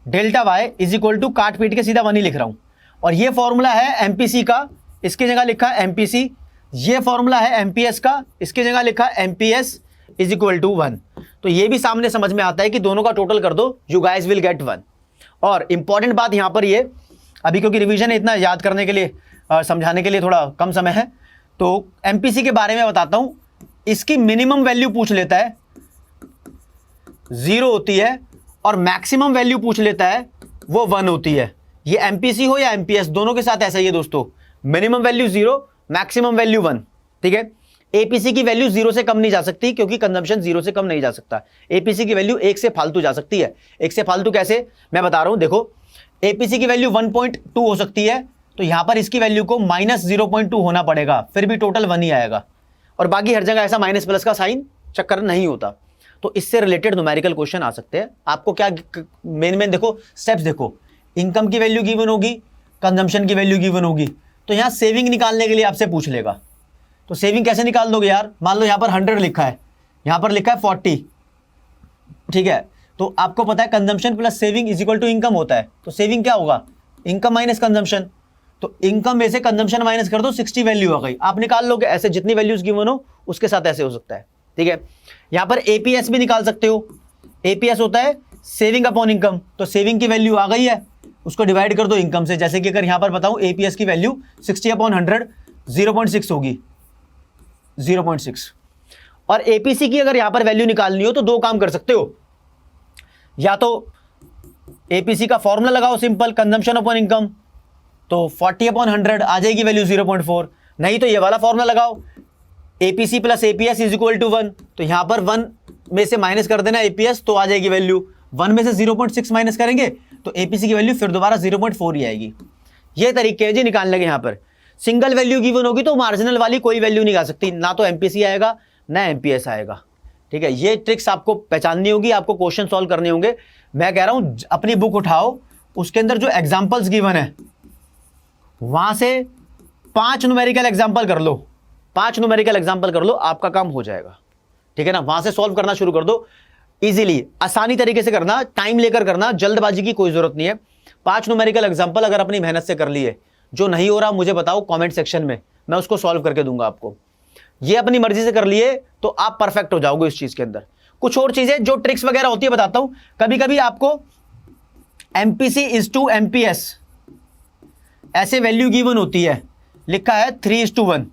delta Y is equal to, काट पीट के सीधा 1 ही लिख रहा हूं। और ये फॉर्मूला है एमपीसी का, इसकी जगह लिखा है एमपीसी, ये फॉर्मूला है एमपीएस का, इसकी जगह लिखा है एमपीएस इज इक्वल टू 1। तो ये भी सामने समझ में आता है कि दोनों का टोटल कर दो, यू गाइस विल गेट 1। और इंपॉर्टेंट बात यहां पर ये, अभी क्योंकि रिवीजन है, इतना याद करने के लिए समझाने के लिए थोड़ा कम समय है, तो एमपीसी के बारे में बताता हूं। इसकी मिनिमम वैल्यू पूछ लेता है 0 होती है, और मैक्सिमम वैल्यू पूछ लेता है वो 1 होती है। ये एमपीसी हो या एमपीएस, दोनों के साथ ऐसा ही है दोस्तों, मिनिमम वैल्यू 0, मैक्सिमम वैल्यू 1। ठीक है, एपीसी की वैल्यू 0 से कम नहीं जा सकती, क्योंकि कंजम्पशन 0 से कम नहीं जा सकता। एपीसी की वैल्यू 1 से फालतू जा सकती है। 1 से फालतू कैसे, मैं बता रहा हूं, देखो एपीसी की वैल्यू 1.2 हो सकती है, तो यहां पर इसकी वैल्यू को -0.2 होना पड़ेगा, फिर भी टोटल 1 ही आएगा। और बाकी हर जगह ऐसा माइनस प्लस का साइन चक्कर नहीं होता। तो इससे रिलेटेड न्यूमेरिकल क्वेश्चन आ सकते हैं। आपको क्या मेन देखो, स्टेप्स देखो, इनकम की वैल्यू गिवन होगी, कंजम्पशन की वैल्यू गिवन होगी, तो यहां सेविंग निकालने के लिए आपसे पूछ लेगा। तो सेविंग कैसे निकाल दोगे यार, मान लो यहां पर 100 लिखा है, यहां पर लिखा है 40, ठीक है, तो आपको पता है consumption plus saving is equal to income होता है। तो सेविंग क्या होगा, इनकम माइनस कंजम्पशन। तो इनकम में से कंजम्पशन माइनस कर दो, 60 वैल्यू आ गई, आप निकाल लोगे। ऐसे जितनी वैल्यूज गिवन हो उसके साथ ऐसे हो सकता है। ठीक है, यहां पर एपीएस भी निकाल सकते हो। एपीएस होता है सेविंग अपॉन इनकम, तो सेविंग की वैल्यू आ गई है, उसको डिवाइड कर दो इनकम से। जैसे कि अगर यहां पर बताऊं एपीएस की वैल्यू 60/100 0.6 होगी, 0.6। और एपीसी की अगर यहां पर वैल्यू निकालनी हो तो दो काम कर सकते हो, या तो एपीसी का फॉर्मूला लगाओ सिंपल, कंजम्पशन अपॉन इनकम, तो 40/100 आ जाएगी वैल्यू 0.4। नहीं तो ये वाला फॉर्मूला लगाओ, APC plus APS is equal to 1, तो यहां पर 1 में से माइनस कर देना एपीएस, तो आ जाएगी वैल्यू 1 में से 0.6 माइनस करेंगे तो एपीसी की वैल्यू फिर दोबारा 0.4 ही आएगी। ये तरीके हैं जी निकालने के। यहां पर सिंगल वैल्यू गिवन होगी तो मार्जिनल वाली कोई वैल्यू नहीं आ सकती, ना तो एमपीसी आएगा ना एमपीएस आएगा। ठीक है, ये ट्रिक्स आपको पहचाननी होगी, आपको क्वेश्चन सॉल्व करने होंगे। मैं कह रहा हूं अपनी बुक उठाओ, उसके अंदर जो एग्जाम्पल्स गिवन है वहां से 5 न्यूमेरिकल एग्जाम्पल कर लो, 5 न्यूमेरिकल एग्जाम्पल कर लो, आपका काम हो जाएगा। ठीक है ना, वहां से सॉल्व करना शुरू कर दो इजीली, आसानी तरीके से करना, टाइम लेकर करना, जल्दबाजी की कोई जरूरत नहीं है। 5 न्यूमेरिकल एग्जाम्पल अगर अपनी मेहनत से कर लिए, जो नहीं हो रहा मुझे बताओ कमेंट सेक्शन में, मैं उसको सॉल्व करके दूंगा आपको। ये अपनी मर्जी से कर लिए तो आप परफेक्ट हो जाओगे इस चीज के अंदर। कुछ और चीजें जो ट्रिक्स वगैरह होती है बताता हूं। कभी कभी आपको एमपीसी इज टू एमपीएस ऐसे वैल्यू गिवन होती है, लिखा है 3:1,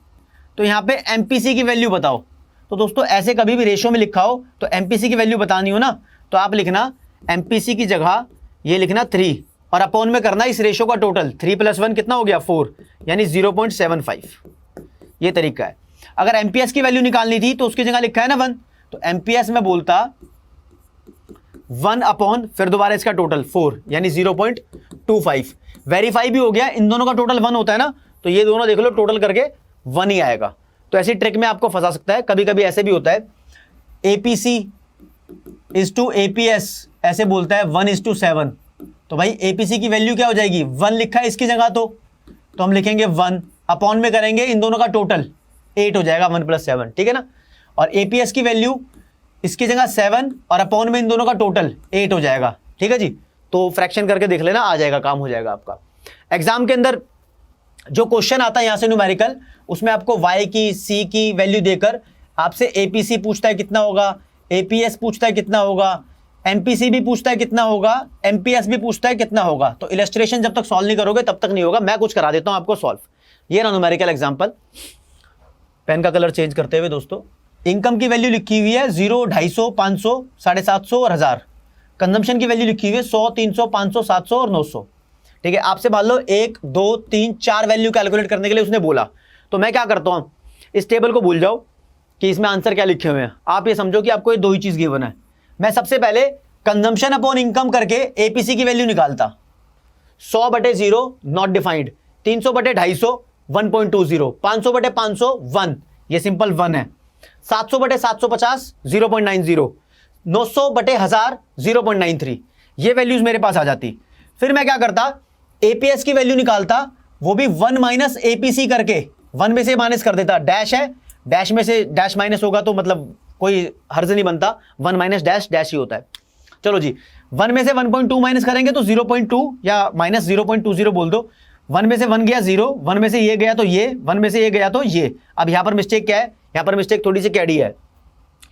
तो यहां पे एमपीसी की वैल्यू बताओ। तो दोस्तों ऐसे कभी भी रेशियो में लिखा हो तो एमपीसी की वैल्यू बतानी हो ना, तो आप लिखना एमपीसी की जगह ये लिखना 3 और अपॉन में करना इस रेशियो का टोटल, 3 + 1 कितना हो गया 4, यानी 0.75। ये तरीका है। अगर एमपीएस की वैल्यू निकालनी थी तो उसकी जगह लिखा है ना 1, तो एमपीएस में बोलता 1 अपॉन फिर दोबारा इसका टोटल 4, यानी 0.25। वेरीफाई भी हो गया, इन दोनों का टोटल 1 होता है ना, तो ये दोनों देख लो टोटल करके 1 ही आएगा। तो ऐसी ट्रिक में आपको फंसा सकता है। कभी कभी ऐसे भी होता है एपीसी इज टू एपीएस ऐसे बोलता है 1:7, तो भाई एपीसी की वैल्यू क्या हो जाएगी, 1 लिखा है इसकी जगह, तो हम लिखेंगे 1 अपॉन में करेंगे इन दोनों का टोटल 8 हो जाएगा, 1 + 7। ठीक है ना, और एपीएस की वैल्यू इसकी जगह 7 और अपॉन में इन दोनों का टोटल 8 हो जाएगा। ठीक है जी, तो फ्रैक्शन करके देख लेना, आ जाएगा, काम हो जाएगा आपका। एग्जाम के अंदर जो क्वेश्चन आता है यहां से न्यूमेरिकल, उसमें आपको y की c की वैल्यू देकर आपसे एपीसी पूछता है कितना होगा, एपीएस पूछता है कितना होगा, एमपीसी भी पूछता है कितना होगा, एमपीएस भी पूछता है कितना होगा। तो इलस्ट्रेशन जब तक सॉल्व नहीं करोगे तब तक नहीं होगा, मैं कुछ करा देता हूं आपको सॉल्व। ये ना न्यूमेरिकल एग्जांपल, पेन का कलर चेंज करते हुए दोस्तों, इनकम की वैल्यू लिखी हुई है 0, 250, 500, 750 और 1000। कंजम्पशन की वैल्यू लिखी हुई है 100, 300, 500, 700 और 900। ठीक है, आपसे मान लो 1, 2, 3, 4 वैल्यू कैलकुलेट करने के लिए उसने बोला, तो मैं क्या करता हूं, इस टेबल को भूल जाओ कि इसमें आंसर क्या लिखे हुए हैं, आप ये समझो कि आपको ये दो ही चीज गिवन है। मैं सबसे पहले कंजम्पशन अपॉन इनकम करके एपीसी की वैल्यू निकालता, 100/0 नॉट डिफाइंड, 300/250 1.20, 500/500 1, ये सिंपल 1 है, 700/750 0.90, 900/1000 0.93, ये वैल्यूज मेरे पास आ जाती। फिर मैं क्या करता, एपीएस की वैल्यू निकालता, वो भी 1 माइनस एपीसी करके, 1 में से माइनस कर देता, डैश है, डैश में से डैश माइनस होगा तो मतलब कोई हर्ज नहीं बनता, 1 माइनस डैश डैश ही होता है। चलो जी, 1 में से 1.2 माइनस करेंगे तो 0.2 या -0.20 बोल दो, 1 में से 1 गया 0, 1 में से ये गया तो ये, 1 में से ये गया तो ये। अब यहां पर मिस्टेक क्या है, यहां पर मिस्टेक थोड़ी सी कैडी है।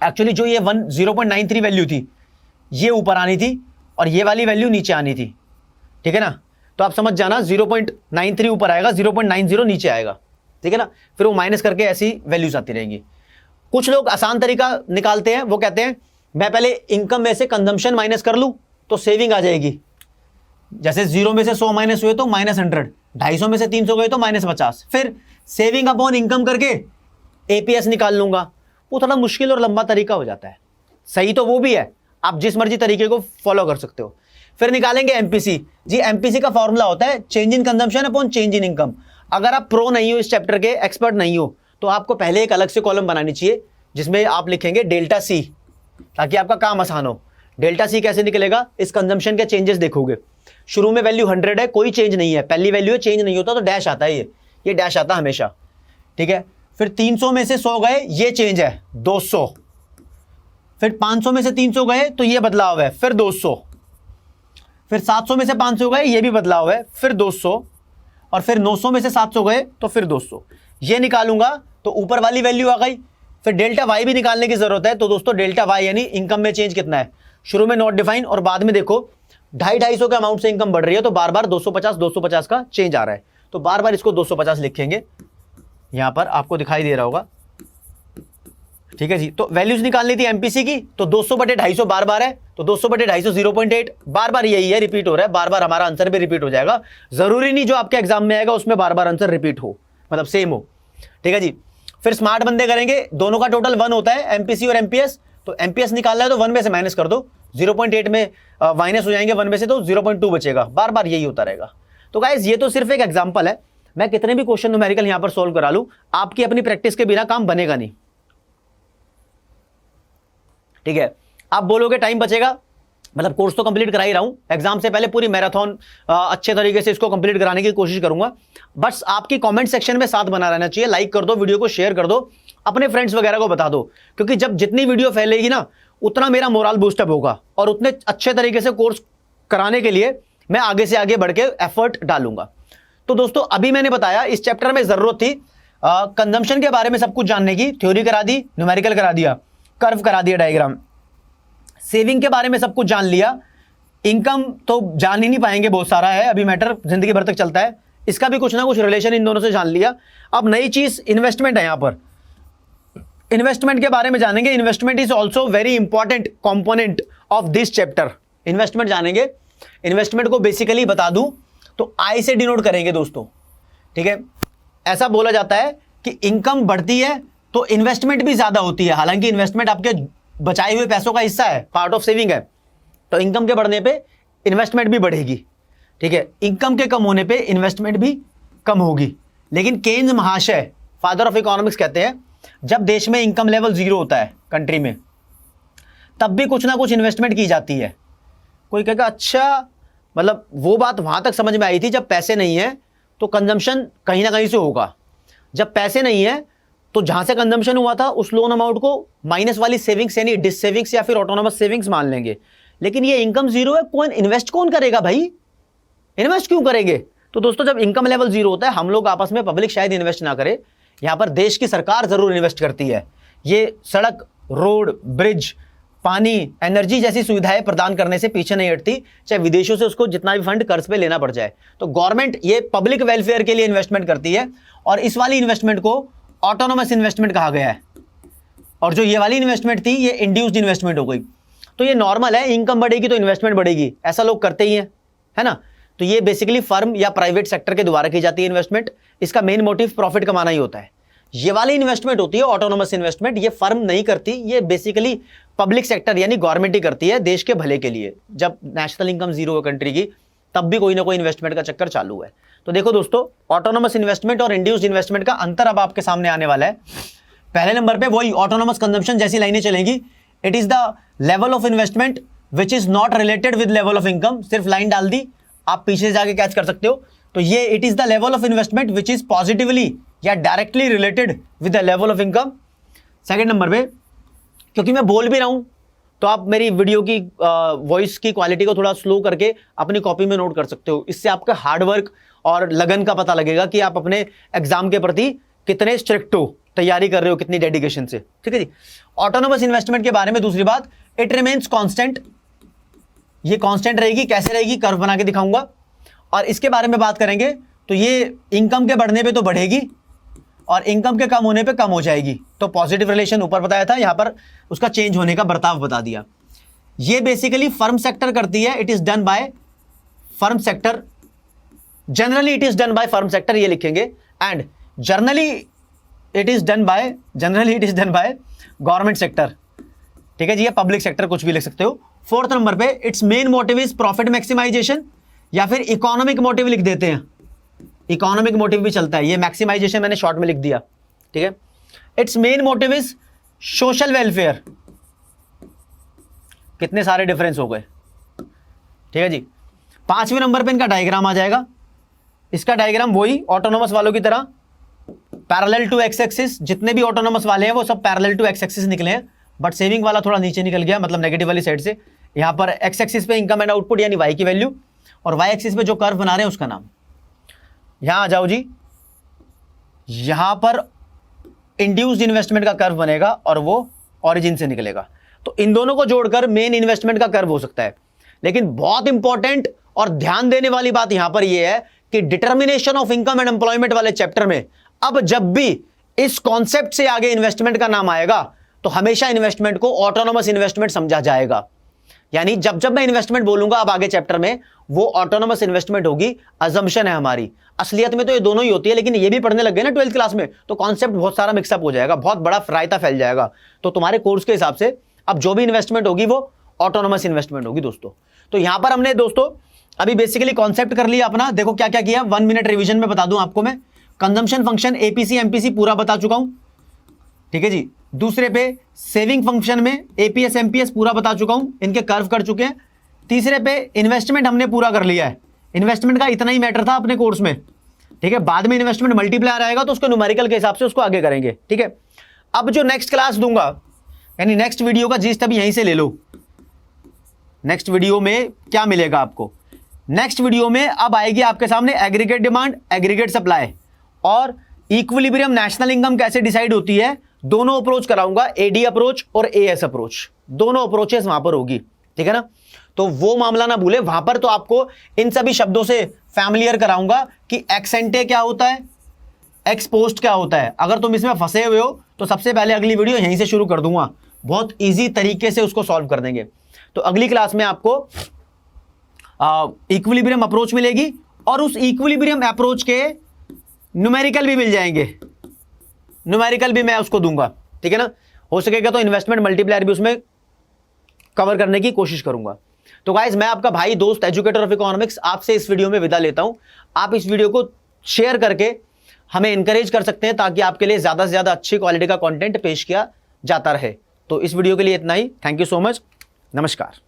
एक्चुअली जो ये 0.93 वैल्यू थी ये ऊपर आनी थी और ये वाली वैल्यू नीचे आनी थी। ठीक है ना, तो आप समझ जाना 0.93 ऊपर आएगा, 0.90 नीचे आएगा। ठीक है ना, फिर वो माइनस करके ऐसी वैल्यूज आती रहेंगी। कुछ लोग आसान तरीका निकालते हैं, वो कहते हैं मैं पहले इनकम में से कंजम्पशन माइनस कर लूं तो सेविंग आ जाएगी, जैसे 0 में से 100 माइनस हुए तो -100, 250 में से 300 गए तो -50। फिर सेविंग अपॉन इनकम करके एपीएस निकाल लूंगा। वो थोड़ा मुश्किल और लंबा तरीका हो जाता है। सही तो वो भी है, आप जिस मर्जी तरीके को फॉलो कर सकते हो। फिर निकालेंगे एमपीसी। जी एमपीसी का फॉर्मूला होता है change in consumption upon change in income. अगर आप प्रो नहीं हो, इस चैप्टर के एक्सपर्ट नहीं हो, तो आपको पहले एक अलग से कॉलम बनानी चाहिए जिसमें आप लिखेंगे डेल्टा सी, ताकि आपका काम आसान हो। डेल्टा सी कैसे निकलेगा, इस कंजम्पशन के चेंजेस देखोगे। शुरू में वैल्यू 100 है, कोई चेंज नहीं है, पहली वैल्यू है, चेंज नहीं होता तो डैश आता है, ये डैश आता हमेशा, ठीक है। फिर 300 में से 100 गए, ये चेंज है 200। फिर 500 में से 300 गए तो ये बदलाव है, फिर 200। फिर 700 में से 500 गए, ये भी बदलाव है, फिर 200। और फिर 900 में से 700 गए तो फिर 200। ये निकालूंगा तो ऊपर वाली वैल्यू आ गई। फिर डेल्टा वाई भी निकालने की जरूरत है। तो दोस्तों डेल्टा वाई यानी इनकम में चेंज कितना है, शुरू में नॉट डिफाइन और बाद में देखो 250 के अमाउंट से इनकम बढ़ रही है तो बार बार 250 का चेंज आ रहा है, तो बार बार इसको 250 लिखेंगे। यहां पर आपको दिखाई दे रहा होगा, ठीक है जी। तो वैल्यूज निकालनी थी एमपीसी की, तो 200/250 बार बार है, तो 200/250 0.8 बार बार यही है, रिपीट हो रहा है, बार बार हमारा आंसर भी रिपीट हो जाएगा। जरूरी नहीं जो आपके एग्जाम में आएगा उसमें बार बार आंसर रिपीट हो, मतलब सेम हो, ठीक है जी। फिर स्मार्ट बंदे करेंगे, दोनों का टोटल 1 होता है, एमपीसी और एमपीएस। तो एमपीएस निकालना है तो 1 में से माइनस कर दो, 0.8 में माइनस हो जाएंगे 1 में से तो 0.2 बचेगा, बार बार यही होता रहेगा। तो गाइस ये तो सिर्फ एक एग्जांपल है, मैं कितने भी क्वेश्चन न्यूमेरिकल यहां पर सोल्व करा लूं, आपकी अपनी प्रैक्टिस के बिना काम बनेगा नहीं, ठीक है। आप बोलोगे टाइम बचेगा, मतलब कोर्स तो कंप्लीट करा ही रहा हूं, एग्जाम से पहले पूरी मैराथन अच्छे तरीके से इसको कंप्लीट कराने की कोशिश करूंगा। बस आपकी कमेंट सेक्शन में साथ बना रहना चाहिए, लाइक कर दो, वीडियो को शेयर कर दो, अपने फ्रेंड्स वगैरह को बता दो, क्योंकि जब जितनी वीडियो फैलेगी ना उतना मेरा मोरल बूस्टअप होगा और उतने अच्छे तरीके से कोर्स कराने के लिए मैं आगे से आगे बढ़ के एफर्ट डालूंगा। तो दोस्तों अभी मैंने बताया इस चैप्टर में जरूरत थी कंजम्पशन के बारे में सब कुछ जानने की, थ्योरी करा दी, न्यूमेरिकल करा दिया, कर्व करा दिया, डायग्राम, सेविंग के बारे में सब कुछ जान लिया। इनकम तो जान ही नहीं पाएंगे, बहुत सारा है अभी मैटर, जिंदगी भर तक चलता है, इसका भी कुछ ना कुछ रिलेशन इन दोनों से जान लिया। अब नई चीज इन्वेस्टमेंट है, यहां पर इन्वेस्टमेंट के बारे में जानेंगे। Investment is also very important component of this chapter. Investment जानेंगे, इन्वेस्टमेंट को बेसिकली बता दूं तो आई से डिनोट करेंगे दोस्तों, ठीक है। ऐसा बोला जाता है कि इनकम बढ़ती है तो इन्वेस्टमेंट भी ज्यादा होती है, हालांकि इन्वेस्टमेंट आपके बचाए हुए पैसों का हिस्सा है, पार्ट ऑफ सेविंग है। तो इनकम के बढ़ने पे इन्वेस्टमेंट भी बढ़ेगी, ठीक है। इनकम के कम होने पे इन्वेस्टमेंट भी कम होगी। लेकिन केन्स महाशय, फादर ऑफ इकोनॉमिक्स, कहते हैं जब देश में इनकम लेवल 0 होता है कंट्री में, तब भी कुछ ना कुछ इन्वेस्टमेंट की जाती है। कोई कहेगा अच्छा, मतलब वो बात वहां तक समझ में आई थी, जब पैसे नहीं है तो कंजम्पशन कहीं ना कहीं से होगा। जब पैसे नहीं है तो जहां से कंजम्पशन हुआ था उस लोन अमाउंट को माइनस वाली सेविंग्स यानी डिस सेविंग्स या फिर ऑटोनोमस सेविंग्स मान लेंगे। लेकिन ये इनकम 0 है, कौन इन्वेस्ट कौन करेगा भाई, इन्वेस्ट क्यों करेंगे? तो दोस्तों जब इनकम लेवल 0 होता है, हम लोग आपस में, पब्लिक शायद इन्वेस्ट ना करे, यहां पर देश की सरकार जरूर इन्वेस्ट करती है। ये सड़क, रोड, ब्रिज, पानी, एनर्जी जैसी सुविधाएं प्रदान करने से पीछे नहीं हटती, चाहे विदेशों से उसको जितना भी फंड कर्ज पे लेना पड़ जाए। तो गवर्नमेंट ये पब्लिक वेलफेयर के लिए इन्वेस्टमेंट करती है, और इस वाली इन्वेस्टमेंट को ऑटोनोमस इन्वेस्टमेंट कहा गया है। और जो ये वाली इन्वेस्टमेंट थी, ये इंड्यूस्ड इन्वेस्टमेंट हो गई। तो ये नॉर्मल है, इनकम बढ़ेगी तो इन्वेस्टमेंट बढ़ेगी, ऐसा लोग करते ही है ना। तो ये बेसिकली फर्म या प्राइवेट सेक्टर के द्वारा की जाती है इन्वेस्टमेंट। इसका मेन मोटिव प्रॉफिट कमाना ही होता है। ये वाली इन्वेस्टमेंट होती है ऑटोनोमस इन्वेस्टमेंट, ये फर्म नहीं करती, ये बेसिकली पब्लिक सेक्टर यानी गवर्नमेंट ही करती है देश के भले के लिए। जब नेशनल इनकम 0 है कंट्री की, तब भी कोई ना कोई इन्वेस्टमेंट का चक्कर चालू है। तो देखो दोस्तों, ऑटोनोमस इन्वेस्टमेंट और इंड्यूस्ड इन्वेस्टमेंट का अंतर अब आपके सामने आने वाला है। पहले नंबर पे वही ऑटोनोमस कंजम्पशन जैसी लाइनें चलेंगी। It is the level of investment which is not related with level of income, सिर्फ लाइन डाल दी, आप पीछे जाके कैच कर सकते हो। तो ये it is the level of investment which is positively या directly related with the level of income. Second number पे, क्योंकि मैं बोल भी रहा हूं तो आप मेरी वीडियो की वॉइस की क्वालिटी को थोड़ा स्लो करके अपनी कॉपी में नोट कर सकते हो। इससे आपका हार्डवर्क और लगन का पता लगेगा कि आप अपने एग्जाम के प्रति कितने स्ट्रिक्ट हो, तैयारी कर रहे हो कितनी डेडिकेशन से, ठीक है जी। ऑटोनोमस इन्वेस्टमेंट के बारे में दूसरी बात, इट रिमेन्स कांस्टेंट, ये कांस्टेंट रहेगी। कैसे रहेगी, कर्व बना के दिखाऊंगा। और इसके बारे में बात करेंगे तो ये इनकम के बढ़ने पे तो बढ़ेगी और इनकम के कम होने पे कम हो जाएगी। तो पॉजिटिव रिलेशन ऊपर बताया था, यहां पर उसका चेंज होने का बर्ताव बता दिया। ये बेसिकली फर्म सेक्टर करती है, it is done by firm sector, generally it is done by firm sector ये लिखेंगे, and generally it is done by government sector. ठीक है जी, या पब्लिक सेक्टर, कुछ भी लिख सकते हो। फोर्थ नंबर पे its main motive is profit maximisation, या फिर इकोनॉमिक मोटिव लिख देते हैं, इकोनॉमिक मोटिव भी चलता है, ये मैक्सिमाइजेशन मैंने शॉर्ट में लिख दिया। ठीक है, it's main motive is social welfare. कितने सारे डिफरेंस हो गए। ठीक है जी, 5वें नंबर पे इनका डायग्राम आ जाएगा। इसका डायग्राम वही ऑटोनोमस वालों की तरह, पैरेलल टू एक्स एक्सिस। जितने भी ऑटोनोमस वाले हैं वो सब पैरेलल टू एक्स एक्सिस निकले हैं, बट सेविंग वाला थोड़ा नीचे निकल गया, मतलब नेगेटिव वाली साइड से। यहां पर एक्स एक्सिस पे इनकम एंड आउटपुट यानी वाई की वैल्यू, और वाई एक्सिस पे जो कर्व बना रहे हैं उसका नाम। यहां आ जाओ जी, यहां पर इंड्यूस्ड इन्वेस्टमेंट का कर्व बनेगा और वो ऑरिजिन से निकलेगा। तो इन दोनों को जोड़कर मेन इन्वेस्टमेंट का कर्व हो सकता है। लेकिन बहुत इंपॉर्टेंट और ध्यान देने वाली बात यहां पर यह है कि determination of income and employment वाले चैप्टर में अब जब भी इस कॉन्सेप्ट से आगे इन्वेस्टमेंट का नाम आएगा तो हमेशा इन्वेस्टमेंट को ऑटोनोमस इन्वेस्टमेंट समझा जाएगा। यानी जब जब मैं इन्वेस्टमेंट बोलूंगा अब आगे चैप्टर में, वो ऑटोनोमस इन्वेस्टमेंट होगी। अजम्पशन है हमारी, असलियत में तो ये दोनों ही होती है, लेकिन ये भी पढ़ने लग गए ना 12th क्लास में, तो कॉन्सेप्ट बहुत सारा मिक्सअप हो जाएगा, बहुत बड़ा रायता फैल जाएगा। तो तुम्हारे कोर्स के हिसाब से अब जो भी इन्वेस्टमेंट होगी वो ऑटोनोमस इन्वेस्टमेंट होगी दोस्तों। तो यहां पर हमने दोस्तों अभी बेसिकली कॉन्सेप्ट कर लिया अपना। देखो क्या क्या किया, 1 मिनट रिवीजन में बता दूं आपको मैं। कंजम्पशन फंक्शन एपीसी एमपीसी पूरा बता चुका हूं। ठीक है जी, दूसरे पे सेविंग फंक्शन में एपीएस एमपीएस पूरा बता चुका हूं, इनके कर्व कर चुके हैं। तीसरे पे इन्वेस्टमेंट हमने पूरा कर लिया है। इन्वेस्टमेंट का इतना ही मैटर था अपने कोर्स में। ठीक है, बाद में इन्वेस्टमेंट मल्टीप्लायर आएगा तो उसको न्यूमेरिकल के हिसाब से उसको आगे करेंगे। ठीक है, अब जो नेक्स्ट क्लास दूंगा, यानी नेक्स्ट वीडियो का जिस तभी यहीं से ले लो। नेक्स्ट वीडियो में क्या मिलेगा आपको? नेक्स्ट वीडियो में अब आएगी आपके सामने एग्रीगेट डिमांड, एग्रीगेट सप्लाई और इक्विलिब्रियम नेशनल इनकम कैसे डिसाइड होती है। दोनों अप्रोच कराऊंगा, एडी अप्रोच और एएस अप्रोच, दोनों अप्रोचेस वहां पर होगी। ठीक है ना, तो वो मामला ना भूले। वहां पर तो आपको इन सभी शब्दों से फैमिलियर कराऊंगा कि एक्स एंटे क्या होता है, एक्स पोस्ट क्या होता है। अगर तुम इसमें फंसे हुए हो तो सबसे पहले अगली वीडियो यहीं से शुरू कर दूंगा, बहुत ईजी तरीके से उसको सॉल्व कर देंगे। तो अगली क्लास में आपको इक्विलिब्रियम अप्रोच मिलेगी और उस इक्विलिब्रियम अप्रोच के न्यूमेरिकल भी मिल जाएंगे, न्यूमेरिकल भी मैं उसको दूंगा। ठीक है ना, हो सकेगा तो इन्वेस्टमेंट मल्टीप्लायर भी उसमें कवर करने की कोशिश करूंगा। तो गाइस, मैं आपका भाई दोस्त एजुकेटर ऑफ इकोनॉमिक्स आपसे इस वीडियो में विदा लेता हूं। आप इस वीडियो को शेयर करके हमें इंकरेज कर सकते हैं ताकि आपके लिए ज्यादा से ज्यादा अच्छी क्वालिटी का कंटेंट पेश किया जाता रहे। तो इस वीडियो के लिए इतना ही। थैंक यू सो मच, नमस्कार।